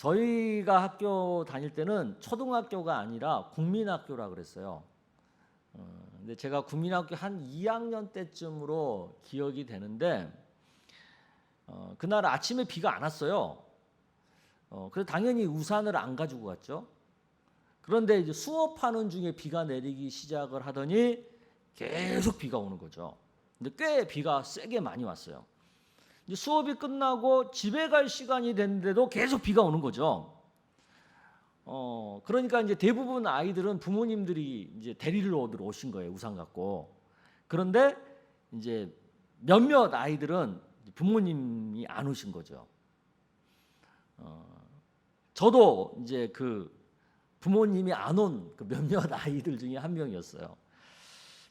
저희가 학교 다닐 때는 초등학교가 아니라 국민학교라 그랬어요. 근데 제가 국민학교 한 2학년 때쯤으로 기억이 되는데 그날 아침에 비가 안 왔어요. 그래서 당연히 우산을 안 가지고 갔죠. 그런데 이제 수업하는 중에 비가 내리기 시작을 하더니 계속 비가 오는 거죠. 근데 꽤 비가 세게 많이 왔어요. 이제 수업이 끝나고 집에 갈 시간이 됐는데도 계속 비가 오는 거죠. 그러니까 이제 대부분 아이들은 부모님들이 이제 데리러 오신 거예요, 우산 갖고. 그런데 이제 몇몇 아이들은 부모님이 안 오신 거죠. 저도 이제 그 부모님이 안 온 그 몇몇 아이들 중에 한 명이었어요.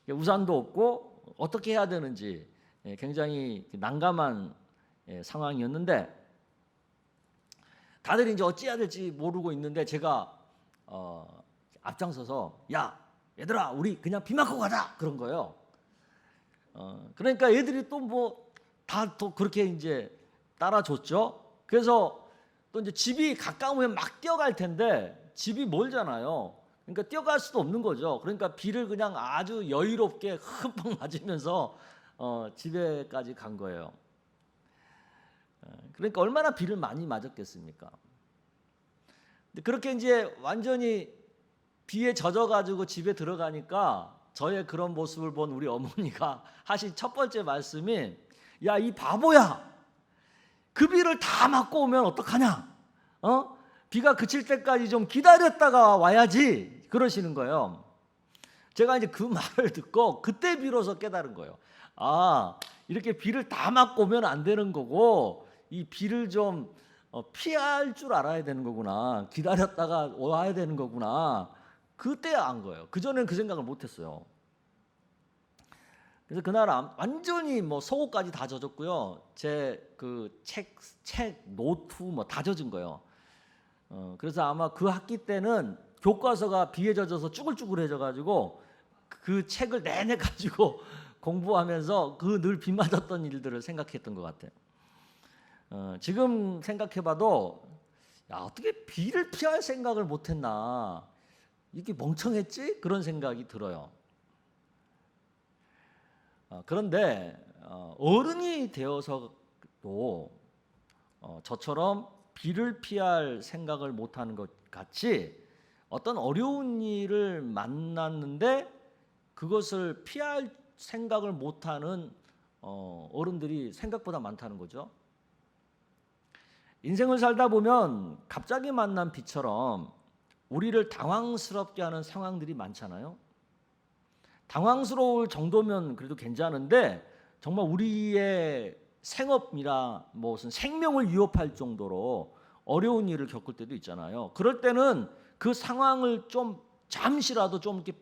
우산도 없고 어떻게 해야 되는지 굉장히 난감한 상황이었는데 다들 이제 어찌해야 될지 모르고 있는데 제가 앞장서서 야 얘들아 우리 그냥 비 맞고 가자 그런 거예요. 그러니까 애들이 또 뭐 다 또 그렇게 이제 따라줬죠. 그래서 또 이제 집이 가까우면 막 뛰어갈 텐데 집이 멀잖아요. 그러니까 뛰어갈 수도 없는 거죠. 그러니까 비를 그냥 아주 여유롭게 흠뻑 맞으면서 집에까지 간 거예요. 그러니까 얼마나 비를 많이 맞았겠습니까? 근데 그렇게 이제 완전히 비에 젖어가지고 집에 들어가니까 저의 그런 모습을 본 우리 어머니가 하신 첫 번째 말씀이 야, 이 바보야, 그 비를 다 맞고 오면 어떡하냐? 비가 그칠 때까지 좀 기다렸다가 와야지 그러시는 거예요. 제가 이제 그 말을 듣고 그때 비로소 깨달은 거예요. 아, 이렇게 비를 다 맞고 오면 안 되는 거고 이 비를 좀 피할 줄 알아야 되는 거구나. 기다렸다가 와야 되는 거구나. 그때 안 거예요. 그전에는 그 생각을 못했어요. 그래서 그날 완전히 뭐 속옷까지 다 젖었고요. 제 그 책 노트 뭐 다 젖은 거예요. 그래서 아마 그 학기 때는 교과서가 비에 젖어서 쭈글쭈글해져 가지고 그 책을 내내 가지고 공부하면서 그 늘 비 맞았던 일들을 생각했던 것 같아요. 지금 생각해봐도 야 어떻게 비를 피할 생각을 못했나 이렇게 멍청했지 그런 생각이 들어요. 그런데 어른이 되어서도 저처럼 비를 피할 생각을 못하는 것 같이 어떤 어려운 일을 만났는데 그것을 피할 생각을 못하는 어른들이 생각보다 많다는 거죠. 인생을 살다 보면 갑자기 만난 비처럼 우리를 당황스럽게 하는 상황들이 많잖아요. 당황스러울 정도면 그래도 괜찮은데 정말 우리의 생업이나 무슨 생명을 위협할 정도로 어려운 일을 겪을 때도 있잖아요. 그럴 때는 그 상황을 좀 잠시라도 좀 이렇게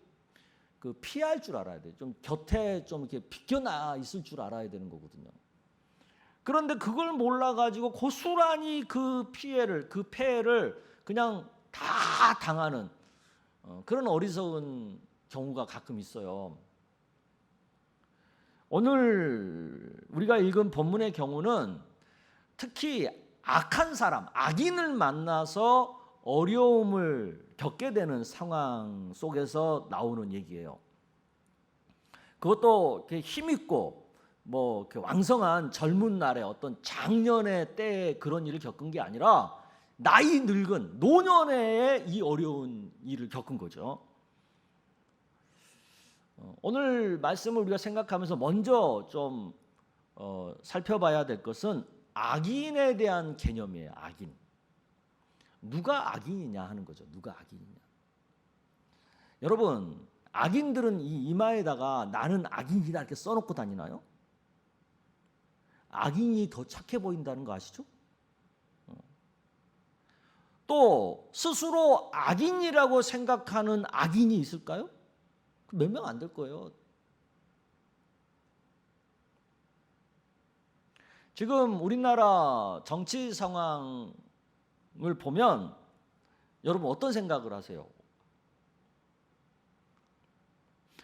그 피할 줄 알아야 돼요. 좀 곁에 좀 이렇게 비껴나 있을 줄 알아야 되는 거거든요. 그런데 그걸 몰라가지고 고스란히 그 피해를, 그 폐해를 그냥 다 당하는 그런 어리석은 경우가 가끔 있어요. 오늘 우리가 읽은 본문의 경우는 특히 악한 사람, 악인을 만나서 어려움을 겪게 되는 상황 속에서 나오는 얘기예요. 그것도 힘있고 뭐 왕성한 젊은 날의 어떤 장년의 때에 그런 일을 겪은 게 아니라 나이 늙은 노년에 이 어려운 일을 겪은 거죠. 오늘 말씀을 우리가 생각하면서 먼저 좀 살펴봐야 될 것은 악인에 대한 개념이에요. 악인. 누가 악인이냐 하는 거죠. 누가 악인이냐. 여러분, 악인들은 이 이마에다가 나는 악인이다 이렇게 써놓고 다니나요? 악인이 더 착해 보인다는 거 아시죠? 또 스스로 악인이라고 생각하는 악인이 있을까요? 몇 명 안 될 거예요. 지금 우리나라 정치 상황을 보면 여러분 어떤 생각을 하세요?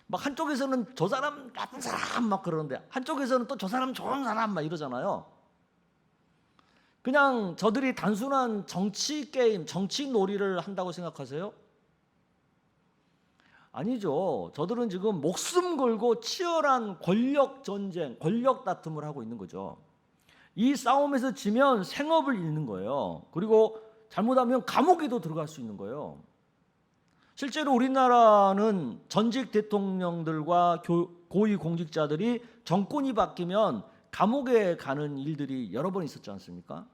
막 한쪽에서는 저 사람 나쁜 사람 막 그러는데 한쪽에서는 또 저 사람 좋은 사람 막 이러잖아요. 그냥 저들이 단순한 정치 게임, 정치 놀이를 한다고 생각하세요? 아니죠. 저들은 지금 목숨 걸고 치열한 권력 전쟁, 권력 다툼을 하고 있는 거죠. 이 싸움에서 지면 생업을 잃는 거예요. 그리고 잘못하면 감옥에도 들어갈 수 있는 거예요. 실제로 우리나라는 전직 대통령들과 고위 공직자들이 정권이 바뀌면 감옥에 가는 일들이 여러 번 있었지 않습니까?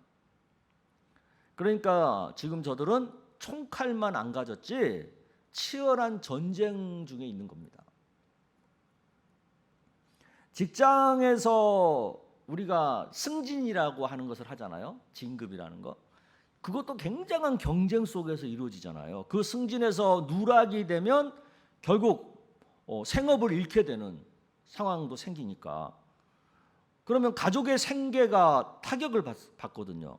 그러니까 지금 저들은 총칼만 안 가졌지 치열한 전쟁 중에 있는 겁니다. 직장에서 우리가 승진이라고 하는 것을 하잖아요. 진급이라는 거. 그것도 굉장한 경쟁 속에서 이루어지잖아요. 그 승진에서 누락이 되면 결국 생업을 잃게 되는 상황도 생기니까. 그러면 가족의 생계가 타격을 받거든요.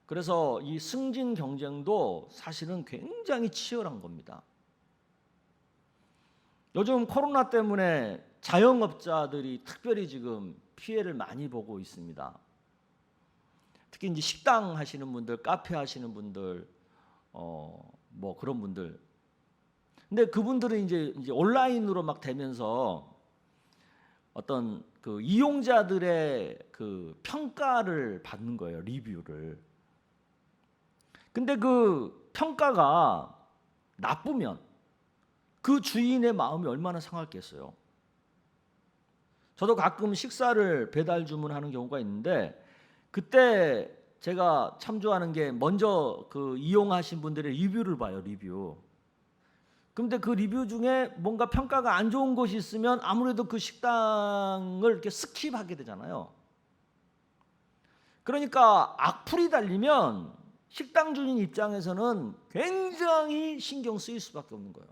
그래서 이 승진 경쟁도 사실은 굉장히 치열한 겁니다. 요즘 코로나 때문에 자영업자들이 특별히 지금 피해를 많이 보고 있습니다. 특히 이제 식당 하시는 분들, 카페 하시는 분들, 뭐 그런 분들. 근데 그분들은 이제 온라인으로 막 되면서 어떤 그 이용자들의 그 평가를 받는 거예요, 리뷰를. 근데 그 평가가 나쁘면 그 주인의 마음이 얼마나 상하겠어요. 저도 가끔 식사를 배달 주문하는 경우가 있는데 그때 제가 참조하는 게 먼저 그 이용하신 분들의 리뷰를 봐요, 리뷰. 근데 그 리뷰 중에 뭔가 평가가 안 좋은 것이 있으면 아무래도 그 식당을 이렇게 스킵하게 되잖아요. 그러니까 악플이 달리면 식당 주인 입장에서는 굉장히 신경 쓰일 수밖에 없는 거예요.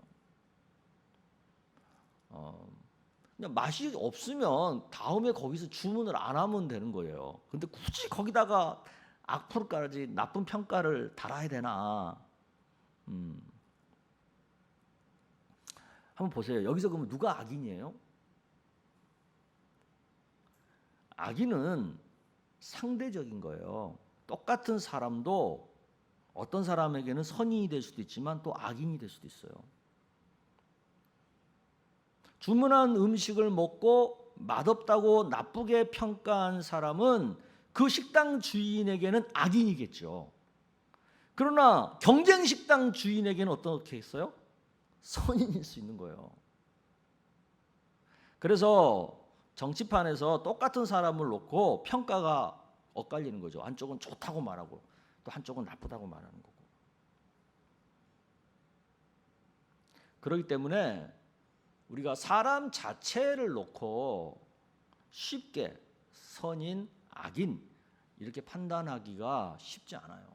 그냥 맛이 없으면 다음에 거기서 주문을 안 하면 되는 거예요. 근데 굳이 거기다가 악플까지 나쁜 평가를 달아야 되나? 한번 보세요. 여기서 그러면 누가 악인이에요? 악인은 상대적인 거예요. 똑같은 사람도 어떤 사람에게는 선인이 될 수도 있지만 또 악인이 될 수도 있어요. 주문한 음식을 먹고 맛없다고 나쁘게 평가한 사람은 그 식당 주인에게는 악인이겠죠. 그러나 경쟁 식당 주인에게는 어떻게 했어요? 선인일 수 있는 거예요. 그래서 정치판에서 똑같은 사람을 놓고 평가가 엇갈리는 거죠. 한쪽은 좋다고 말하고 또 한쪽은 나쁘다고 말하는 거고. 그렇기 때문에 우리가 사람 자체를 놓고 쉽게 선인, 악인 이렇게 판단하기가 쉽지 않아요.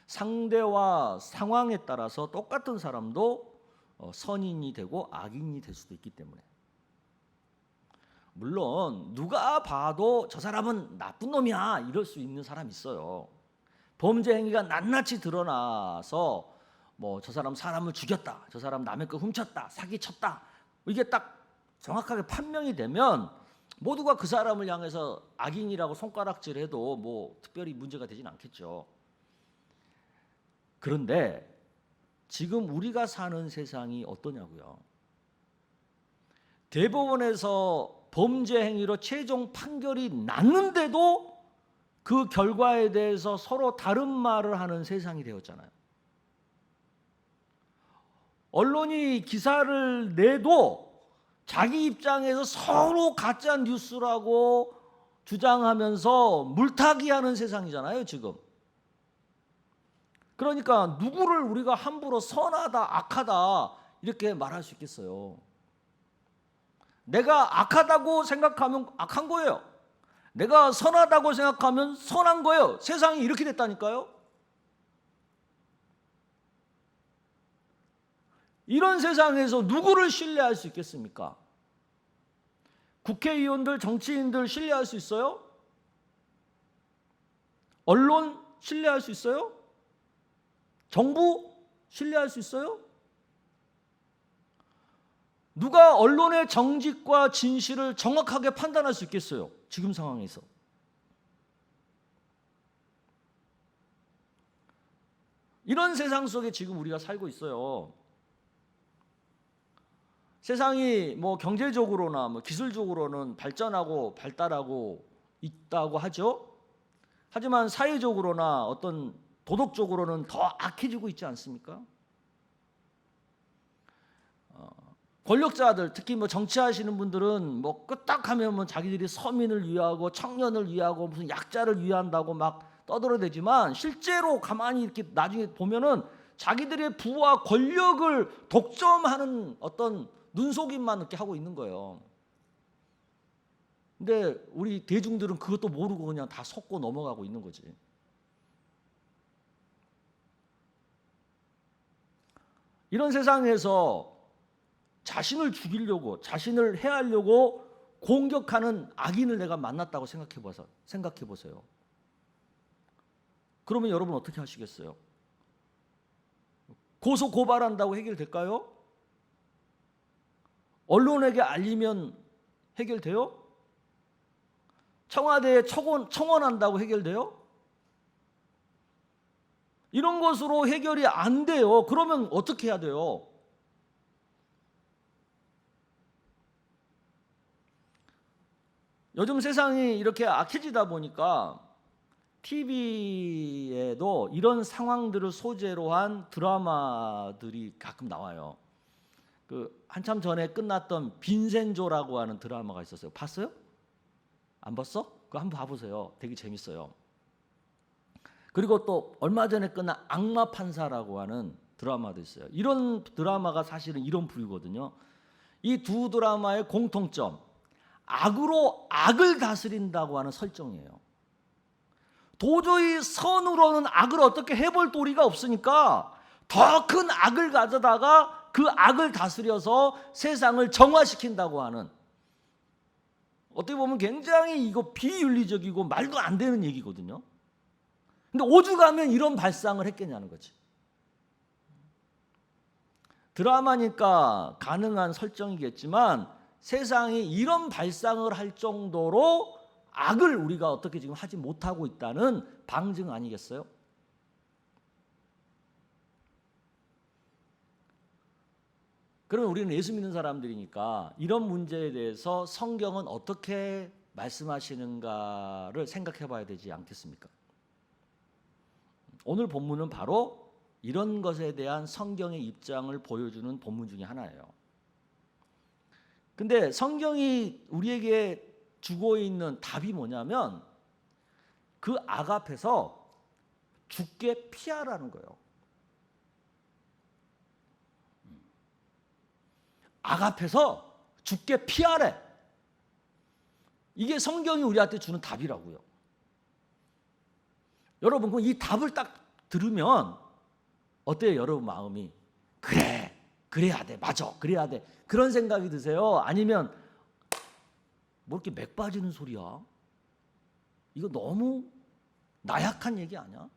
상대와 상황에 따라서 똑같은 사람도 선인이 되고 악인이 될 수도 있기 때문에. 물론 누가 봐도 저 사람은 나쁜 놈이야 이럴 수 있는 사람이 있어요. 범죄 행위가 낱낱이 드러나서 뭐 저 사람 사람을 죽였다, 저 사람 남의 거 훔쳤다, 사기쳤다 이게 딱 정확하게 판명이 되면 모두가 그 사람을 향해서 악인이라고 손가락질해도 뭐 특별히 문제가 되진 않겠죠. 그런데 지금 우리가 사는 세상이 어떠냐고요? 대법원에서 범죄 행위로 최종 판결이 났는데도 그 결과에 대해서 서로 다른 말을 하는 세상이 되었잖아요. 언론이 기사를 내도 자기 입장에서 서로 가짜 뉴스라고 주장하면서 물타기하는 세상이잖아요, 지금. 그러니까 누구를 우리가 함부로 선하다, 악하다 이렇게 말할 수 있겠어요? 내가 악하다고 생각하면 악한 거예요. 내가 선하다고 생각하면 선한 거예요. 세상이 이렇게 됐다니까요. 이런 세상에서 누구를 신뢰할 수 있겠습니까? 국회의원들, 정치인들 신뢰할 수 있어요? 언론 신뢰할 수 있어요? 정부 신뢰할 수 있어요? 누가 언론의 정직과 진실을 정확하게 판단할 수 있겠어요? 지금 상황에서. 이런 세상 속에 지금 우리가 살고 있어요. 세상이 뭐 경제적으로나 뭐 기술적으로는 발전하고 발달하고 있다고 하죠. 하지만 사회적으로나 어떤 도덕적으로는 더 악해지고 있지 않습니까? 권력자들, 특히 뭐 정치하시는 분들은 뭐 끄떡하면 뭐 자기들이 서민을 위하고 청년을 위하고 무슨 약자를 위한다고 막 떠들어대지만 실제로 가만히 이렇게 나중에 보면은 자기들의 부와 권력을 독점하는 어떤 눈속임만 이렇게 하고 있는 거예요. 근데 우리 대중들은 그것도 모르고 그냥 다 속고 넘어가고 있는 거지. 이런 세상에서 자신을 죽이려고, 자신을 해하려고 공격하는 악인을 내가 만났다고 생각해 보세요. 그러면 여러분 어떻게 하시겠어요? 고소 고발한다고 해결될까요? 언론에게 알리면 해결돼요? 청와대에 청원한다고 해결돼요? 이런 것으로 해결이 안 돼요. 그러면 어떻게 해야 돼요? 요즘 세상이 이렇게 악해지다 보니까 TV에도 이런 상황들을 소재로 한 드라마들이 가끔 나와요. 그 한참 전에 끝났던 빈센조라고 하는 드라마가 있었어요. 봤어요? 안 봤어? 그거 한번 봐보세요. 되게 재밌어요. 그리고 또 얼마 전에 끝난 악마 판사라고 하는 드라마도 있어요. 이런 드라마가 사실은 이런 부류거든요. 이 두 드라마의 공통점, 악으로 악을 다스린다고 하는 설정이에요. 도저히 선으로는 악을 어떻게 해볼 도리가 없으니까 더 큰 악을 가져다가 그 악을 다스려서 세상을 정화시킨다고 하는, 어떻게 보면 굉장히 이거 비윤리적이고 말도 안 되는 얘기거든요. 근데 오죽하면 이런 발상을 했겠냐는 거지. 드라마니까 가능한 설정이겠지만 세상이 이런 발상을 할 정도로 악을 우리가 어떻게 지금 하지 못하고 있다는 방증 아니겠어요? 그러면 우리는 예수 믿는 사람들이니까 이런 문제에 대해서 성경은 어떻게 말씀하시는가를 생각해 봐야 되지 않겠습니까? 오늘 본문은 바로 이런 것에 대한 성경의 입장을 보여주는 본문 중에 하나예요. 근데 성경이 우리에게 주고 있는 답이 뭐냐면 그 악 앞에서 죽게 피하라는 거예요. 악 앞에서 죽게 피하래. 이게 성경이 우리한테 주는 답이라고요. 여러분, 이 답을 딱 들으면 어때요? 여러분 마음이 그래, 그래야 돼, 맞아, 그래야 돼, 그런 생각이 드세요? 아니면 뭐 이렇게 맥 빠지는 소리야? 이거 너무 나약한 얘기 아니야?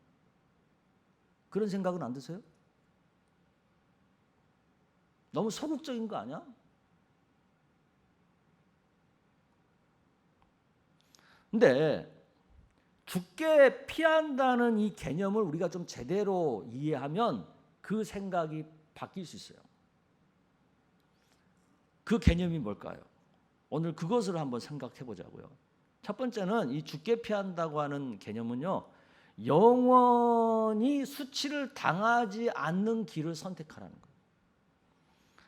그런 생각은 안 드세요? 너무 소극적인 거 아니야? 근데 죽게 피한다는 이 개념을 우리가 좀 제대로 이해하면 그 생각이 바뀔 수 있어요. 그 개념이 뭘까요? 오늘 그것을 한번 생각해 보자고요. 첫 번째는 이 죽게 피한다고 하는 개념은요, 영원히 수치를 당하지 않는 길을 선택하라는 거예요.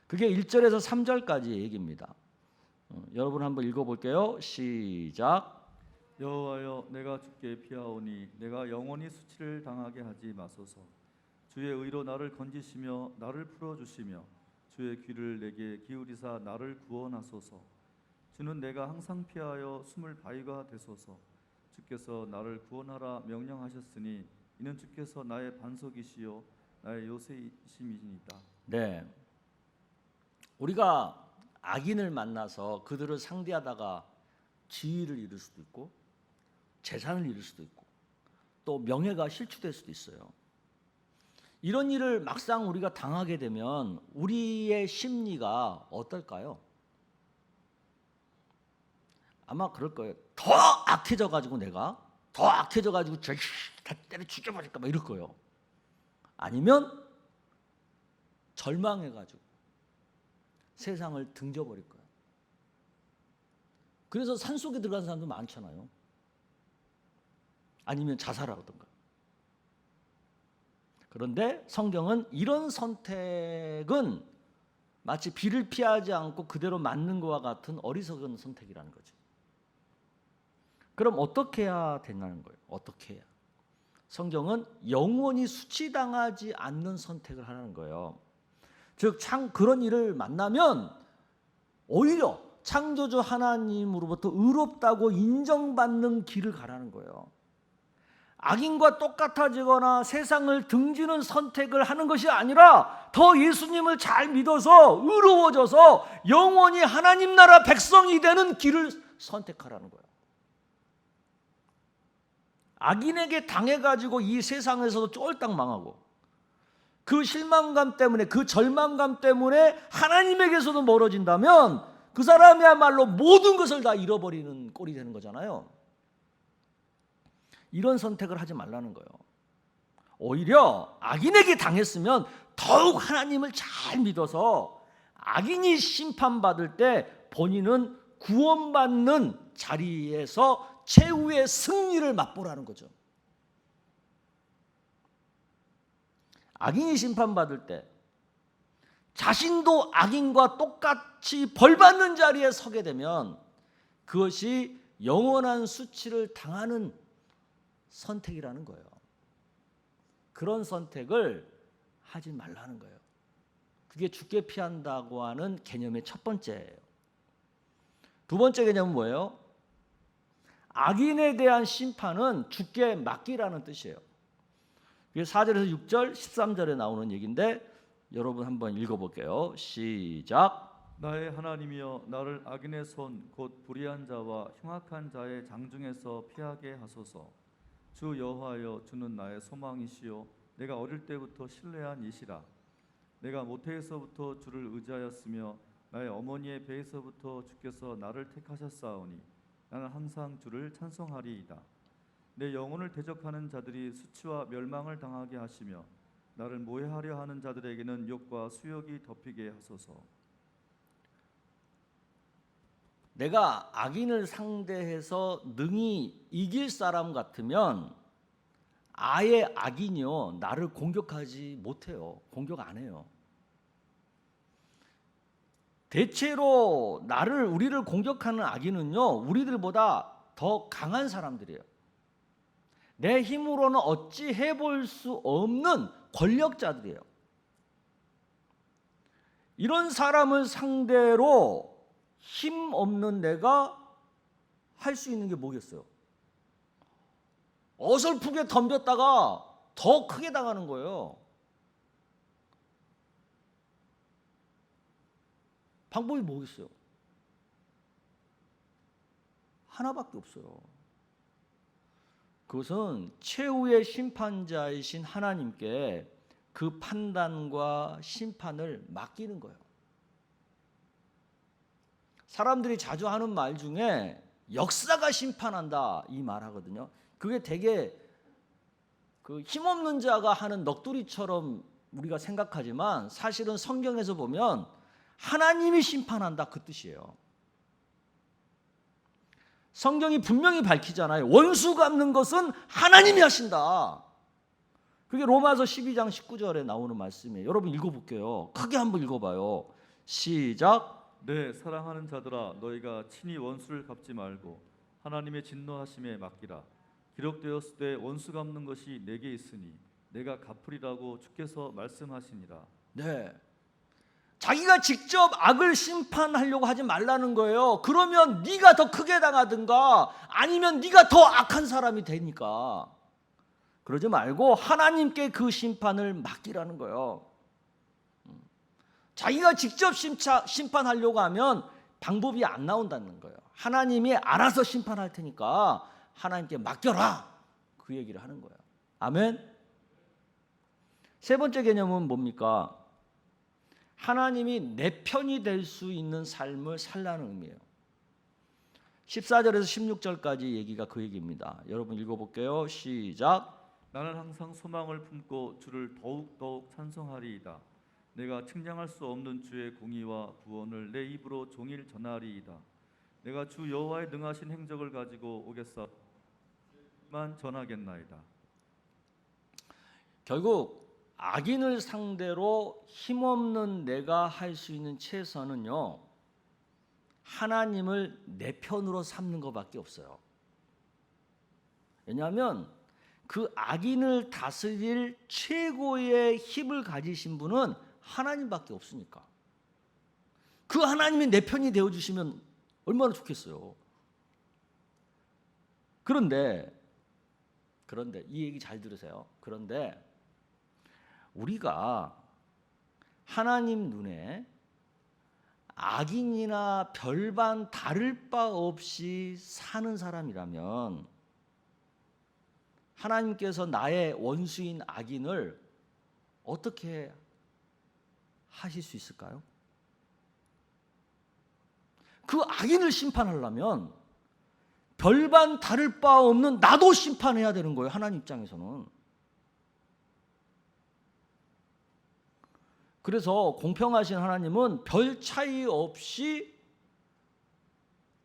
그게 1절에서 3절까지 얘기입니다. 여러분 한번 읽어볼게요. 시작. 여호와여, 내가 주께 피하오니 내가 영원히 수치를 당하게 하지 마소서. 주의 의로 나를 건지시며 나를 풀어주시며 주의 귀를 내게 기울이사 나를 구원하소서. 주는 내가 항상 피하여 숨을 바위가 되소서. 주께서 나를 구원하라 명령하셨으니 이는 주께서 나의 반석이시요 나의 요새이심이니이다. 네, 우리가 악인을 만나서 그들을 상대하다가 지위를 잃을 수도 있고 재산을 잃을 수도 있고 또 명예가 실추될 수도 있어요. 이런 일을 막상 우리가 당하게 되면 우리의 심리가 어떨까요? 아마 그럴 거예요. 더 악해져 가지고 내가 더 악해져 가지고 다 때려 죽여버릴까 막 이럴 거예요. 아니면 절망해가지고 세상을 등져버릴 거예요. 그래서 산속에 들어간 사람도 많잖아요. 아니면 자살하던가. 그런데 성경은 이런 선택은 마치 비를 피하지 않고 그대로 맞는 것과 같은 어리석은 선택이라는 거죠. 그럼 어떻게 해야 되냐는 거예요. 어떻게 해야? 성경은 영원히 수치당하지 않는 선택을 하라는 거예요. 즉 그런 일을 만나면 오히려 창조주 하나님으로부터 의롭다고 인정받는 길을 가라는 거예요. 악인과 똑같아지거나 세상을 등지는 선택을 하는 것이 아니라 더 예수님을 잘 믿어서 의로워져서 영원히 하나님 나라 백성이 되는 길을 선택하라는 거예요. 악인에게 당해가지고 이 세상에서도 쫄딱 망하고 그 실망감 때문에 그 절망감 때문에 하나님에게서도 멀어진다면 그 사람이야말로 모든 것을 다 잃어버리는 꼴이 되는 거잖아요. 이런 선택을 하지 말라는 거예요. 오히려 악인에게 당했으면 더욱 하나님을 잘 믿어서 악인이 심판받을 때 본인은 구원받는 자리에서 최후의 승리를 맛보라는 거죠. 악인이 심판받을 때 자신도 악인과 똑같이 벌받는 자리에 서게 되면 그것이 영원한 수치를 당하는 선택이라는 거예요. 그런 선택을 하지 말라는 거예요. 그게 죽게 피한다고 하는 개념의 첫 번째예요. 두 번째 개념은 뭐예요? 악인에 대한 심판은 죽게 맡기라는 뜻이에요. 그게 4절에서 6절, 13절에 나오는 얘기인데 여러분 한번 읽어볼게요. 시작. 나의 하나님이여 나를 악인의 손 곧 불의한 자와 흉악한 자의 장중에서 피하게 하소서. 주 여호와여 주는 나의 소망이시요 내가 어릴 때부터 신뢰한 이시라. 내가 모태에서부터 주를 의지하였으며 나의 어머니의 배에서부터 주께서 나를 택하셨사오니 나는 항상 주를 찬송하리이다. 내 영혼을 대적하는 자들이 수치와 멸망을 당하게 하시며 나를 모해하려 하는 자들에게는 욕과 수욕이 덮이게 하소서. 내가 악인을 상대해서 능히 이길 사람 같으면 아예 악인이요 나를 공격하지 못해요. 공격 안 해요. 대체로 우리를 공격하는 악인은요 우리들보다 더 강한 사람들이에요. 내 힘으로는 어찌 해볼 수 없는 권력자들이에요. 이런 사람을 상대로 힘 없는 내가 할 수 있는 게 뭐겠어요? 어설프게 덤볐다가 더 크게 당하는 거예요. 방법이 뭐겠어요? 하나밖에 없어요. 그것은 최후의 심판자이신 하나님께 그 판단과 심판을 맡기는 거예요. 사람들이 자주 하는 말 중에 역사가 심판한다 이 말 하거든요. 그게 되게 그 힘없는 자가 하는 넋두리처럼 우리가 생각하지만 사실은 성경에서 보면 하나님이 심판한다 그 뜻이에요. 성경이 분명히 밝히잖아요. 원수 갚는 것은 하나님이 하신다. 그게 로마서 12장 19절에 나오는 말씀이에요. 여러분 읽어볼게요. 크게 한번 읽어봐요. 시작. 내 사랑하는 자들아 너희가 친히 원수를 갚지 말고 하나님의 진노하심에 맡기라. 기록되었을 때 원수 갚는 것이 내게 있으니 내가 갚으리라고 주께서 말씀하시니라. 네. 자기가 직접 악을 심판하려고 하지 말라는 거예요. 그러면 네가 더 크게 당하든가 아니면 네가 더 악한 사람이 되니까. 그러지 말고 하나님께 그 심판을 맡기라는 거예요. 자기가 직접 심판하려고 하면 방법이 안 나온다는 거예요. 하나님이 알아서 심판할 테니까 하나님께 맡겨라. 그 얘기를 하는 거예요. 아멘. 세 번째 개념은 뭡니까? 하나님이 내 편이 될 수 있는 삶을 살라는 의미예요. 14절에서 16절까지 얘기가 그 얘기입니다. 여러분 읽어볼게요. 시작. 나는 항상 소망을 품고 주를 더욱 찬송하리이다. 내가 측량할 수 없는 주의 공의와 구원을 내 입으로 종일 전하리이다. 내가 주 여호와의 능하신 행적을 가지고 오겠사만 전하겠나이다. 결국 악인을 상대로 힘없는 내가 할 수 있는 최선은요, 하나님을 내 편으로 삼는 것밖에 없어요. 왜냐하면 그 악인을 다스릴 최고의 힘을 가지신 분은 하나님밖에 없으니까. 그 하나님이 내 편이 되어주시면 얼마나 좋겠어요. 그런데 이 얘기 잘 들으세요. 그런데 우리가 하나님 눈에 악인이나 별반 다를 바 없이 사는 사람이라면 하나님께서 나의 원수인 악인을 어떻게 하실 수 있을까요? 그 악인을 심판하려면 별반 다를 바 없는 나도 심판해야 되는 거예요. 하나님 입장에서는. 그래서 공평하신 하나님은 별 차이 없이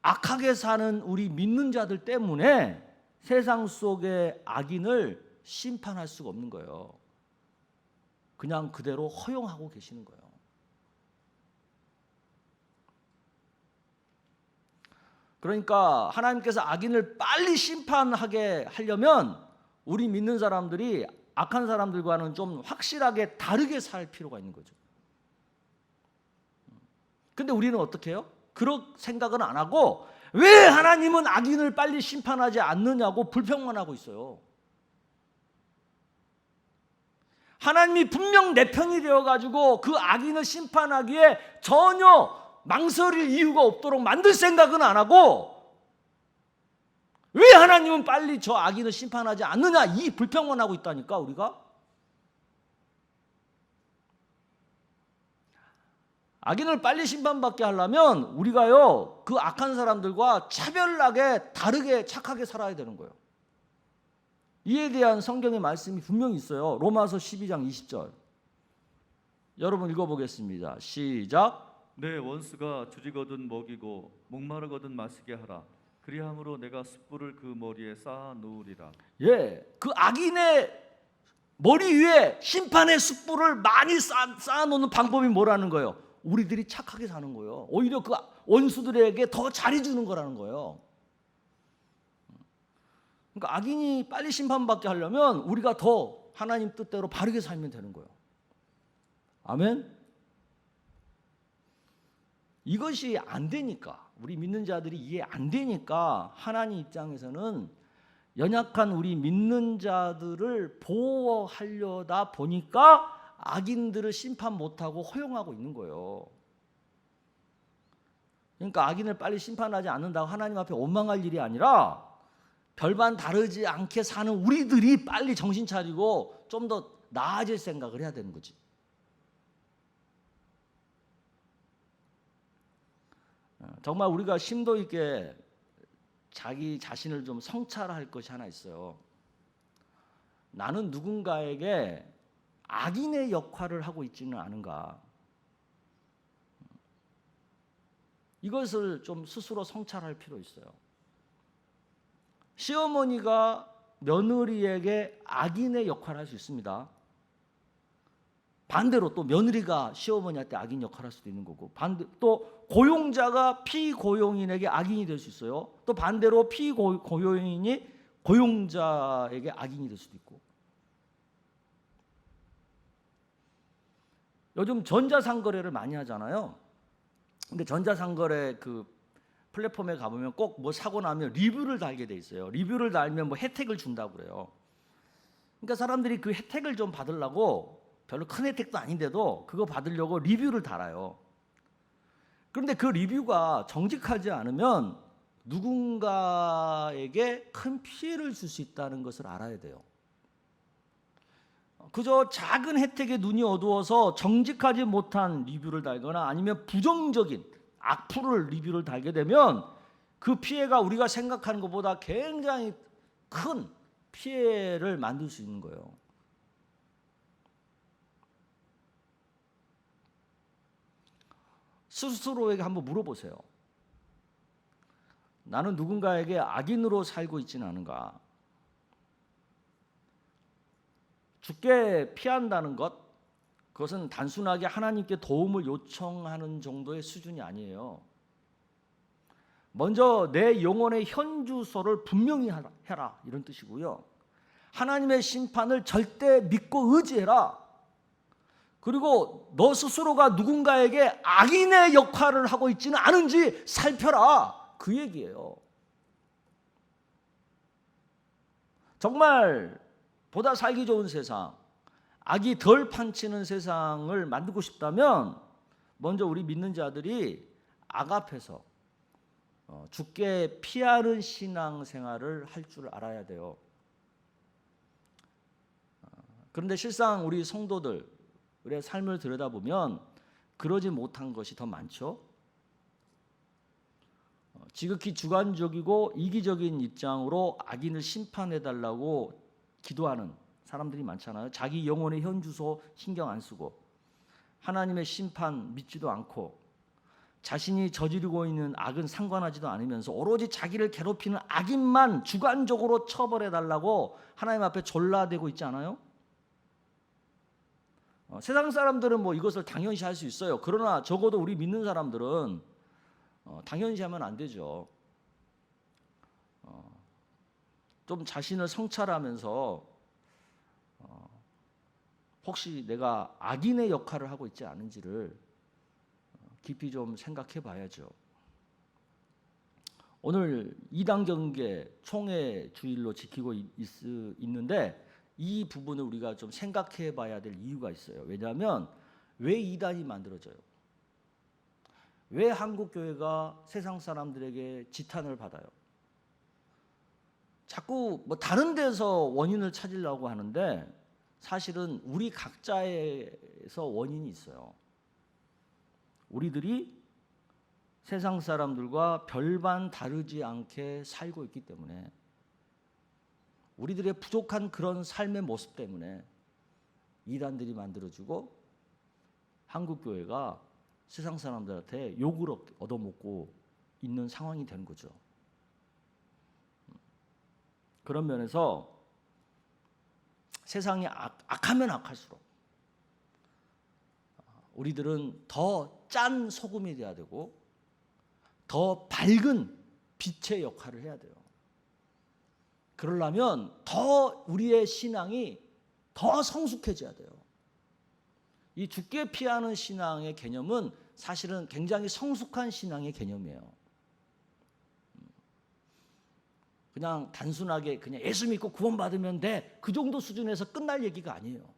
악하게 사는 우리 믿는 자들 때문에 세상 속의 악인을 심판할 수가 없는 거예요. 그냥 그대로 허용하고 계시는 거예요. 그러니까 하나님께서 악인을 빨리 심판하게 하려면 우리 믿는 사람들이 악한 사람들과는 좀 확실하게 다르게 살 필요가 있는 거죠. 근데 우리는 어떻게 해요? 그런 생각은 안 하고 왜 하나님은 악인을 빨리 심판하지 않느냐고 불평만 하고 있어요. 하나님이 분명 내 편이 되어가지고 그 악인을 심판하기에 전혀 망설일 이유가 없도록 만들 생각은 안 하고 왜 하나님은 빨리 저 악인을 심판하지 않느냐 이 불평만 하고 있다니까 우리가. 악인을 빨리 심판받게 하려면 우리가요 그 악한 사람들과 차별나게 다르게 착하게 살아야 되는 거예요. 이에 대한 성경의 말씀이 분명히 있어요. 로마서 12장 20절 여러분 읽어보겠습니다. 시작. 내 원수가 줄이거든 먹이고 목마르거든 마시게 하라. 그리함으로 내가 숯불을 그 머리에 쌓아 놓으리라. 예, 그 악인의 머리 위에 심판의 숯불을 많이 쌓아놓는 방법이 뭐라는 거예요? 우리들이 착하게 사는 거예요. 오히려 그 원수들에게 더 잘해주는 거라는 거예요. 그러니까 악인이 빨리 심판받게 하려면 우리가 더 하나님 뜻대로 바르게 살면 되는 거예요. 아멘? 이것이 안 되니까, 우리 믿는 자들이 이해 안 되니까 하나님 입장에서는 연약한 우리 믿는 자들을 보호하려다 보니까 악인들을 심판 못하고 허용하고 있는 거예요. 그러니까 악인을 빨리 심판하지 않는다고 하나님 앞에 원망할 일이 아니라 별반 다르지 않게 사는 우리들이 빨리 정신 차리고 좀 더 나아질 생각을 해야 되는 거지. 정말 우리가 심도 있게 자기 자신을 좀 성찰할 것이 하나 있어요. 나는 누군가에게 악인의 역할을 하고 있지는 않은가? 이것을 좀 스스로 성찰할 필요 있어요. 시어머니가 며느리에게 악인의 역할을 할 수 있습니다. 반대로 또 며느리가 시어머니한테 악인 역할을 할 수도 있는 거고, 또 고용자가 피고용인에게 악인이 될 수 있어요. 또 반대로 피고용인이 고용자에게 악인이 될 수도 있고. 요즘 전자상거래를 많이 하잖아요. 근데 전자상거래 그 플랫폼에 가보면 꼭 뭐 사고 나면 리뷰를 달게 돼 있어요. 리뷰를 달면 뭐 혜택을 준다고 그래요. 그러니까 사람들이 그 혜택을 좀 받으려고, 별로 큰 혜택도 아닌데도 그거 받으려고 리뷰를 달아요. 그런데 그 리뷰가 정직하지 않으면 누군가에게 큰 피해를 줄 수 있다는 것을 알아야 돼요. 그저 작은 혜택에 눈이 어두워서 정직하지 못한 리뷰를 달거나 아니면 부정적인 악플을 리뷰를 달게 되면 그 피해가 우리가 생각하는 것보다 굉장히 큰 피해를 만들 수 있는 거예요. 스스로에게 한번 물어보세요. 나는 누군가에게 악인으로 살고 있지는 않은가? 죽게 피한다는 것, 그것은 단순하게 하나님께 도움을 요청하는 정도의 수준이 아니에요. 먼저 내 영혼의 현주소를 분명히 해라, 이런 뜻이고요. 하나님의 심판을 절대 믿고 의지해라. 그리고 너 스스로가 누군가에게 악인의 역할을 하고 있지는 않은지 살펴라, 그 얘기예요. 정말 보다 살기 좋은 세상, 악이 덜 판치는 세상을 만들고 싶다면 먼저 우리 믿는 자들이 악 앞에서 죽게 피하는 신앙생활을 할 줄 알아야 돼요. 그런데 실상 우리 성도들의 삶을 들여다보면 그러지 못한 것이 더 많죠. 지극히 주관적이고 이기적인 입장으로 악인을 심판해달라고 기도하는 사람들이 많잖아요. 자기 영혼의 현주소 신경 안 쓰고 하나님의 심판 믿지도 않고 자신이 저지르고 있는 악은 상관하지도 않으면서 오로지 자기를 괴롭히는 악인만 주관적으로 처벌해달라고 하나님 앞에 졸라대고 있지 않아요? 세상 사람들은 뭐 이것을 당연시할 수 있어요. 그러나 적어도 우리 믿는 사람들은 당연시하면 안 되죠. 좀 자신을 성찰하면서 혹시 내가 악인의 역할을 하고 있지 않은지를 깊이 좀 생각해 봐야죠. 오늘 이단 경계 총회 주일로 지키고 있는데 이 부분을 우리가 좀 생각해 봐야 될 이유가 있어요. 왜냐하면 왜 이단이 만들어져요? 왜 한국 교회가 세상 사람들에게 지탄을 받아요? 자꾸 뭐 다른 데서 원인을 찾으려고 하는데 사실은 우리 각자에서 원인이 있어요. 우리들이 세상 사람들과 별반 다르지 않게 살고 있기 때문에, 우리들의 부족한 그런 삶의 모습 때문에 이단들이 만들어지고 한국 교회가 세상 사람들한테 욕을 얻어먹고 있는 상황이 된 거죠. 그런 면에서 세상이 악하면 악할수록 우리들은 더 짠 소금이 돼야 되고 더 밝은 빛의 역할을 해야 돼요. 그러려면 더 우리의 신앙이 더 성숙해져야 돼요. 이 죽게 피하는 신앙의 개념은 사실은 굉장히 성숙한 신앙의 개념이에요. 그냥 단순하게 그냥 예수 믿고 구원받으면 돼, 그 정도 수준에서 끝날 얘기가 아니에요.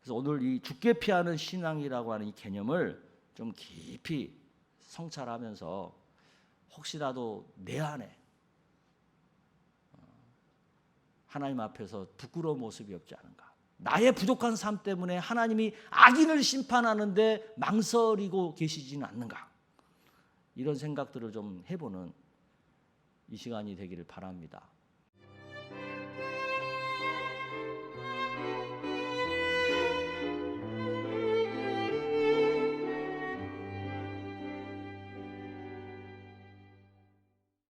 그래서 오늘 이 죽게 피하는 신앙이라고 하는 이 개념을 좀 깊이 성찰하면서 혹시라도 내 안에 하나님 앞에서 부끄러운 모습이 없지 않은가, 나의 부족한 삶 때문에 하나님이 악인을 심판하는데 망설이고 계시지는 않는가, 이런 생각들을 좀 해보는 이 시간이 되기를 바랍니다.